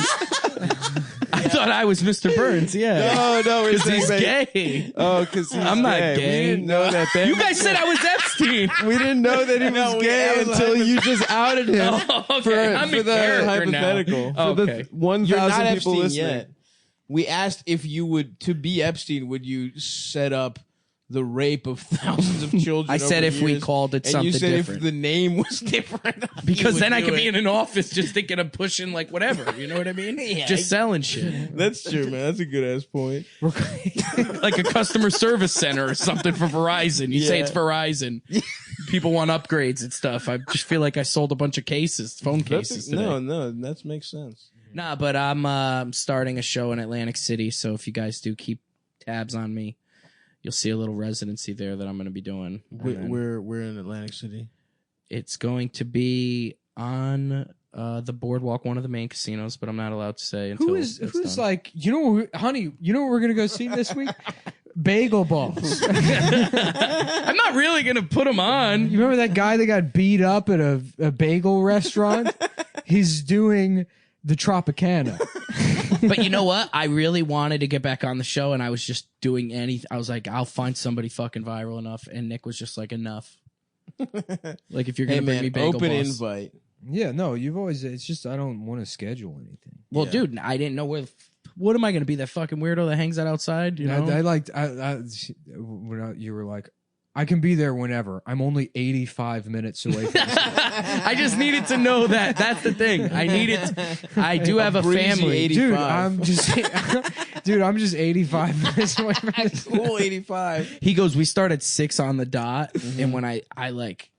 I thought I was Mr. Burns. Yeah, No, we're because saying he's that- gay. Oh, because he's I'm not gay. gay. We didn't know that. Bam You was guys gay. said I was Epstein. We didn't know that he was gay until you just outed him Okay, for, I'm for a the character now. hypothetical. Oh, For okay. the 1,000 You're not people Epstein listening. yet. We asked if you would, to be Epstein, would you set up the rape of thousands of children? I said over if we years? called it and something you said different. if the name was different, Because you then would I do could be it. in an office just thinking of pushing like whatever. You know what I mean? Yeah. Just selling shit. That's true, man. That's a good ass point. Like a customer service center or something for Verizon. You say Yeah. it's Verizon. People want upgrades and stuff. I just feel like I sold a bunch of cases, phone cases today. No, that makes sense. Nah, but I'm starting a show in Atlantic City, so if you guys do keep tabs on me, you'll see a little residency there that I'm going to be doing. And then We're in Atlantic City. it's going to be on the Boardwalk, one of the main casinos, but I'm not allowed to say until Who's it's done. like, honey, you know what we're gonna go see this week? Bagel Balls. I'm not really going to put them on. You remember that guy that got beat up at a bagel restaurant? He's doing the Tropicana. But you know what? I really wanted to get back on the show, and I was just doing anything. I was like, I'll find somebody fucking viral enough. And Nick was just like, enough. Like, if you're Hey going to bring me man, Bagel open Boss. invite. Yeah, no, you've always. It's just I don't want to schedule anything. Well, Yeah. dude, I didn't know where. What am I going to be? That fucking weirdo that hangs out outside? You know? I liked when you were like, I can be there whenever. I'm only 85 minutes away from this. I just needed to know that. That's the thing. I do have a breezy family. 85. Dude, I'm just 85 minutes away from this. Cool 85. He goes, we start at 6 on the dot. And when I like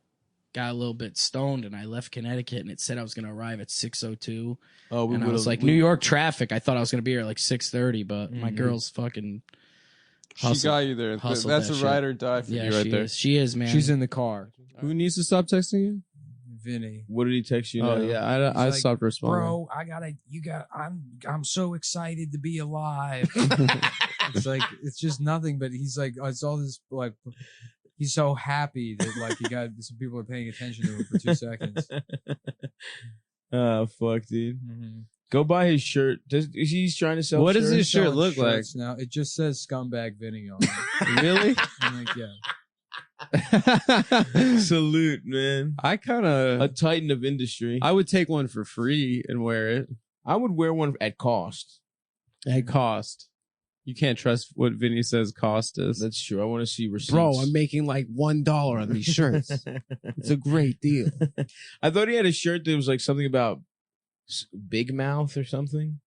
got a little bit stoned and I left Connecticut and it said I was going to arrive at 6:02. Oh, And I was like, New York traffic. I thought I was going to be here at like 6:30, but my girl's fucking She got you there. hustled That's that a shit. ride or die for Yeah, you right she there. is. She is, man. She's in the car. Who needs to stop texting you? Vinny. What did he text you? Oh now? yeah, I like, stopped responding. Bro, I'm so excited to be alive. It's like it's just nothing, but he's like it's all this like he's so happy that like he got some people are paying attention to him for 2 seconds. Oh fuck, dude. Go buy his shirt. He's trying to sell. What does shirts? his shirt look like? Shirts now it just says Scumbag Vinny on it. Really? I'm like, yeah. Salute, man. I kind A of. titan of industry. I would take one for free and wear it I would wear one at cost. at cost. You can't trust what Vinny says cost is. That's true. I want to see receipts. Bro, I'm making like $1 on these shirts. It's a great deal. I thought he had a shirt that was like something about Big Mouth or something.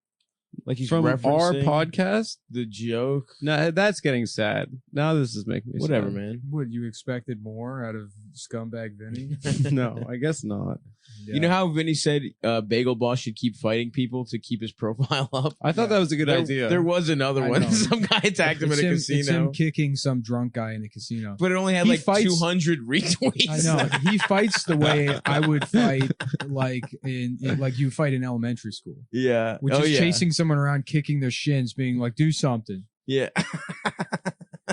Like he's From our referencing podcast? the joke. No, that's getting sad. Now this is making me Whatever, sad. man. What you expected more out of Scumbag Vinny? No, I guess not. You know how Vinny said Bagel Boss should keep fighting people to keep his profile up? I thought that was a good idea. There was another I one. know. Some guy attacked him at a It's casino. him kicking some drunk guy in a casino. But it only had He like fights- 200 retweets. I know he fights the way I would fight, like like you fight in elementary school, Yeah. which is chasing someone around, kicking their shins, being like, "Do something." Yeah.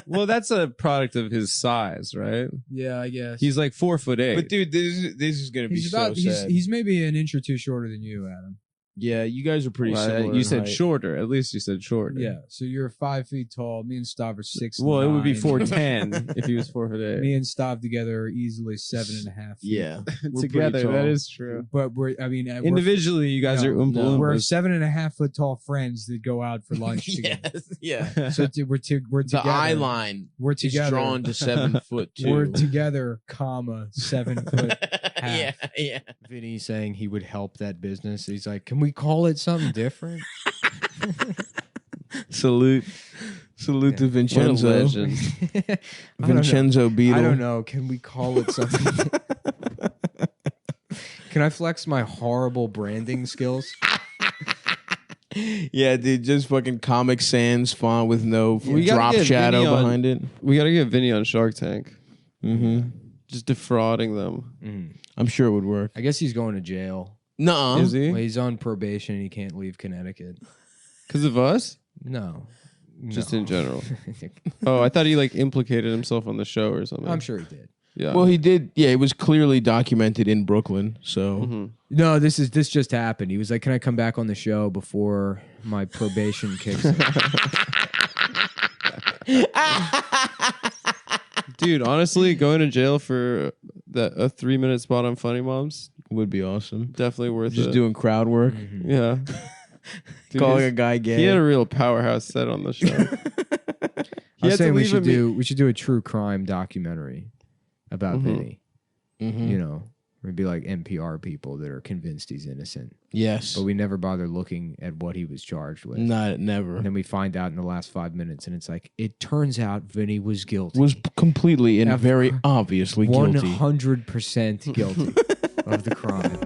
Well, that's a product of his size, right? Yeah, I guess He's like 4'8". But dude, this is gonna be he's so sad. he's maybe an inch or two shorter than you, Adam. Yeah, you guys are pretty Well, similar. you in said height. shorter. At least you said shorter. Yeah, so you're 5 feet tall. Me and Stav are 6'9". Well, it would be 4'10" if he was 4'8". Me and Stav together are easily 7.5 feet. Yeah. We're Together, pretty tall. that is true. But we're Individually, you guys No, are Oompa no. we're Loompas. 7.5 foot tall friends that go out for lunch together. Yes, yeah. So we're The together. eye line We're is together. drawn to 7 foot 2. We're together, comma 7 foot. Yeah, yeah. Vinny saying he would help that business. He's like, can we call it something different? Salute to What a Vincenzo. legend. Vincenzo Beetle. I don't know. Can we call it something? Can I flex my horrible branding skills? Yeah, dude, just fucking Comic Sans font with no We gotta drop get shadow Vinny on- behind it. We got to get Vinny on Shark Tank. Mm-hmm. Just defrauding them. I'm sure it would work. I guess he's going to jail. Nuh-uh. Is he? Well, he's on probation and he can't leave Connecticut. Because of us? No. Just No. in general. Oh, I thought he like implicated himself on the show or something. I'm sure he did. Yeah. Well, he did. Yeah, it was clearly documented in Brooklyn. So Mhm. No, this just happened. He was like, "Can I come back on the show before my probation kicks in?" Dude, honestly, going to jail for a 3-minute spot on Funny Moms, would be awesome. definitely worth Just it. doing crowd work, Yeah. Dude, calling he's- a guy gay. He had a real powerhouse set on the show. I was had to saying we leave should him- we should do a true crime documentary about Vinny. Mhm. You know, it'd be like NPR people that are convinced he's innocent, Yes, but we never bother looking at what he was charged with. not never. And then we find out in the last 5 minutes, and it's like, it turns out Vinny was guilty. Was completely and After- very obviously guilty. 100% guilty of the crime.